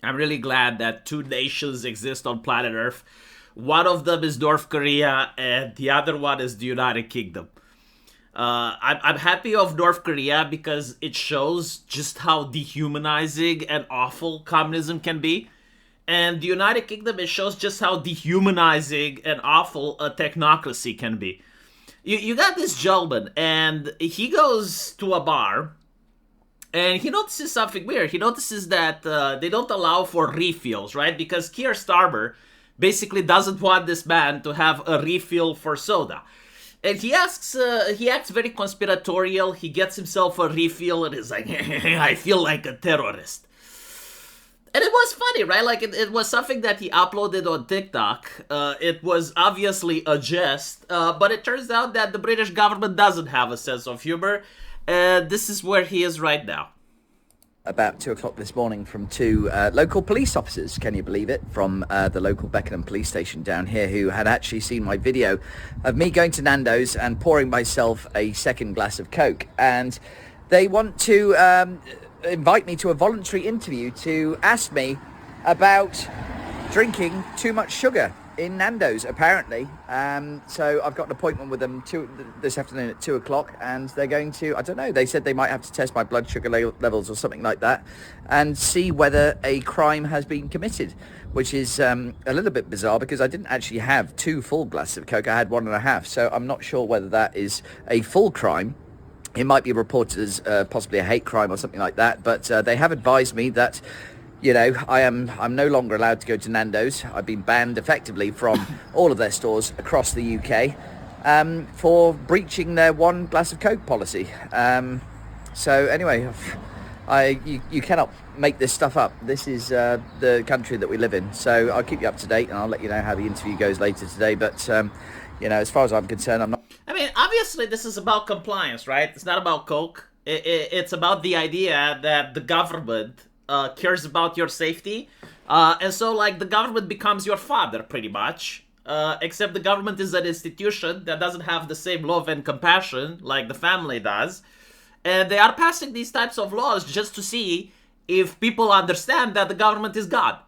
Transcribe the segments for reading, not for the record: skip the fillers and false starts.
I'm really glad that two nations exist on planet Earth. One of them is North Korea, and the other one is the United Kingdom. I'm happy of North Korea because it shows just how dehumanizing and awful communism can be. And the United Kingdom, it shows just how dehumanizing and awful a technocracy can be. You got this gentleman, and he goes to a bar, and he notices something weird. He notices that they don't allow for refills, right? Because Keir Starmer basically doesn't want this man to have a refill for soda. And he acts very conspiratorial. He gets himself a refill and is like, I feel like a terrorist. And it was funny, right? Like, it was something that he uploaded on TikTok. It was obviously a jest, but it turns out that the British government doesn't have a sense of humor. And this is where he is right now. About 2 o'clock this morning from two local police officers, can you believe it, from the local Beckenham police station down here, who had actually seen my video of me going to Nando's and pouring myself a second glass of Coke. And they want to invite me to a voluntary interview to ask me about drinking too much sugar in Nando's, apparently. So I've got an appointment with them this afternoon at 2 o'clock, and they're going to, I don't know, they said they might have to test my blood sugar levels or something like that and see whether a crime has been committed, which is a little bit bizarre because I didn't actually have 2 full glasses of Coke. I had 1.5, so I'm not sure whether that is a full crime. It might be reported as possibly a hate crime or something like that, but they have advised me that, you know, I'm no longer allowed to go to Nando's. I've been banned effectively from all of their stores across the UK for breaching their 1 glass of Coke policy. So anyway, you cannot make this stuff up. This is the country that we live in. So I'll keep you up to date, and I'll let you know how the interview goes later today. But you know, as far as I'm concerned, I'm not. I mean, obviously, this is about compliance, right? It's not about Coke. It's about the idea that the government cares about your safety. And so, like, the government becomes your father, pretty much. Except the government is an institution that doesn't have the same love and compassion like the family does. And they are passing these types of laws just to see if people understand that the government is God,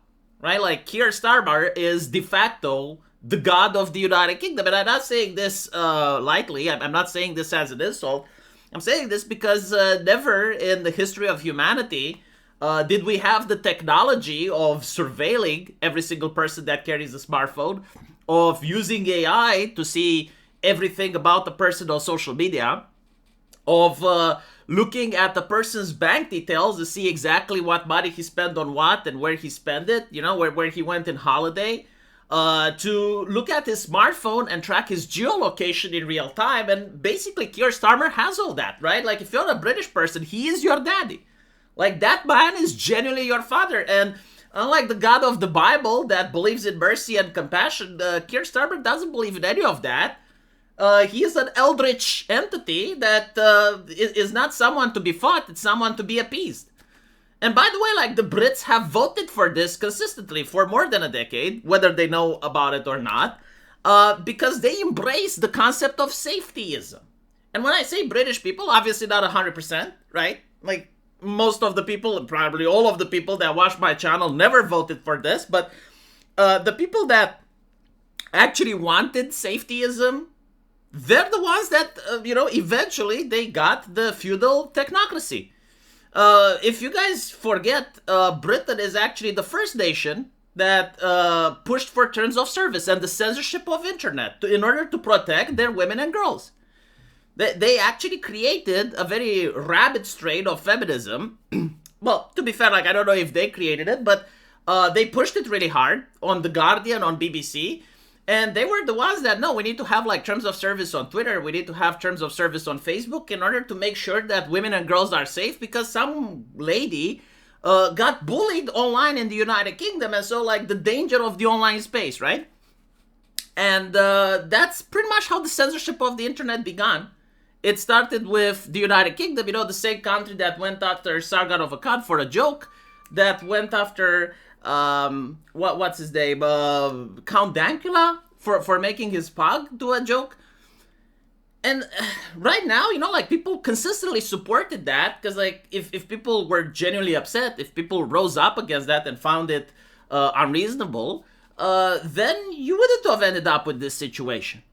right? Like, Keir Starmer is de facto the God of the United Kingdom. And I'm not saying this lightly. I'm not saying this as an insult. I'm saying this because never in the history of humanity did we have the technology of surveilling every single person that carries a smartphone, of using AI to see everything about the person on social media, of looking at the person's bank details to see exactly what money he spent on what and where he spent it, you know, where he went in holiday, to look at his smartphone and track his geolocation in real time. And basically, Keir Starmer has all that, right? Like, if you're a British person, he is your daddy. Like, that man is genuinely your father. And unlike the God of the Bible that believes in mercy and compassion, Keir Starmer doesn't believe in any of that. He is an eldritch entity that is not someone to be fought, it's someone to be appeased. And by the way, like, the Brits have voted for this consistently for more than a decade, whether they know about it or not, because they embrace the concept of safetyism. And when I say British people, obviously not 100%, right? Like, most of the people, probably all of the people that watch my channel never voted for this, but the people that actually wanted safetyism, they're the ones that, eventually they got the feudal technocracy. If you guys forget, Britain is actually the first nation that pushed for terms of service and the censorship of internet in order to protect their women and girls. They actually created a very rabid strain of feminism. Well, to be fair, like, I don't know if they created it, but they pushed it really hard on The Guardian, on BBC. And they were the ones that, no, we need to have, like, terms of service on Twitter. We need to have terms of service on Facebook in order to make sure that women and girls are safe, because some lady got bullied online in the United Kingdom. And so, like, the danger of the online space, right? And that's pretty much how the censorship of the internet began. It started with the United Kingdom, the same country that went after Sargon of Akkad for a joke, that went after, what's his name, Count Dankula for making his pug do a joke. And right now, like people consistently supported that because, like, if people were genuinely upset, if people rose up against that and found it unreasonable, then you wouldn't have ended up with this situation.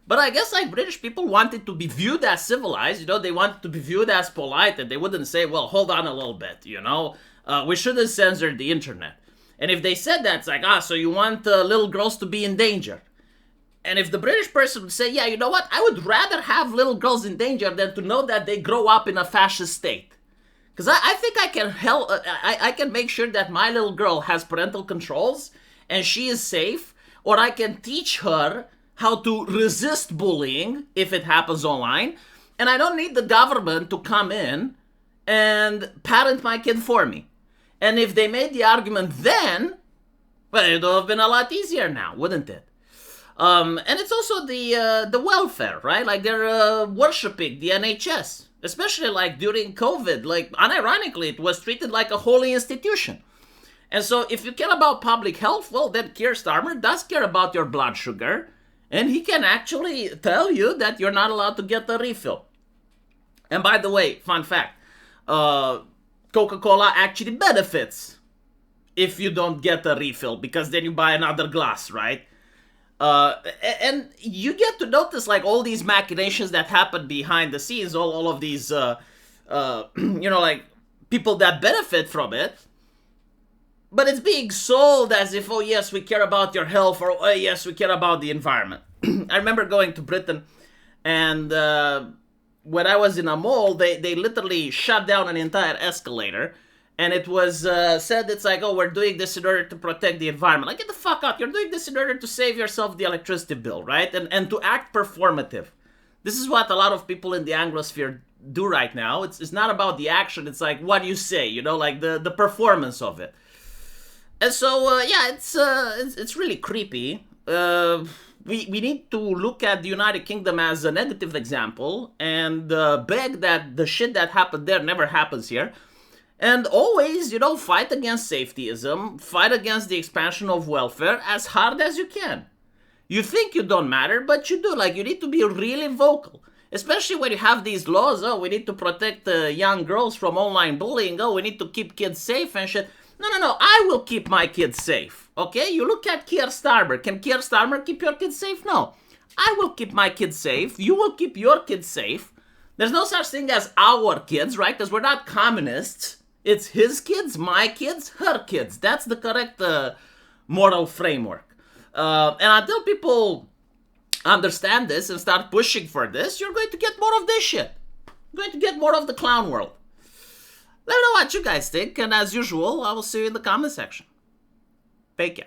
But I guess like British people wanted to be viewed as civilized, they wanted to be viewed as polite, and they wouldn't say, well, hold on a little bit, we shouldn't censor the internet. And if they said that, it's like, so you want little girls to be in danger. And if the British person would say, yeah, you know what, I would rather have little girls in danger than to know that they grow up in a fascist state. Because I think I can help, I can make sure that my little girl has parental controls and she is safe, or I can teach her how to resist bullying if it happens online, and I don't need the government to come in and parent my kid for me. And if they made the argument then, well, it would have been a lot easier now, wouldn't it? And it's also the welfare, right? Like they're worshipping the NHS, especially like during COVID. Like unironically, it was treated like a holy institution. And so if you care about public health, well, then Keir Starmer does care about your blood sugar, and he can actually tell you that you're not allowed to get a refill. And by the way, fun fact, Coca-Cola actually benefits if you don't get a refill, because then you buy another glass, right? And you get to notice like all these machinations that happen behind the scenes, all of these, like people that benefit from it. But it's being sold as if, oh yes, we care about your health, or oh yes, we care about the environment. I remember going to Britain, and when I was in a mall, they literally shut down an entire escalator, and it was said, it's like, oh, we're doing this in order to protect the environment. Like, get the fuck out. You're doing this in order to save yourself the electricity bill, right? And to act performative. This is what a lot of people in the Anglosphere do right now. It's not about the action. It's like what you say, like the performance of it. And so, it's really creepy. We need to look at the United Kingdom as a negative example and beg that the shit that happened there never happens here. And always, fight against safetyism, fight against the expansion of welfare as hard as you can. You think you don't matter, but you do. Like, you need to be really vocal. Especially when you have these laws, we need to protect young girls from online bullying, we need to keep kids safe and shit. No, I will keep my kids safe, okay? You look at Keir Starmer. Can Keir Starmer keep your kids safe? No. I will keep my kids safe. You will keep your kids safe. There's no such thing as our kids, right? Because we're not communists. It's his kids, my kids, her kids. That's the correct moral framework. And until people understand this and start pushing for this, you're going to get more of this shit. You're going to get more of the clown world. Let me know what you guys think, and as usual, I will see you in the comment section. Take care.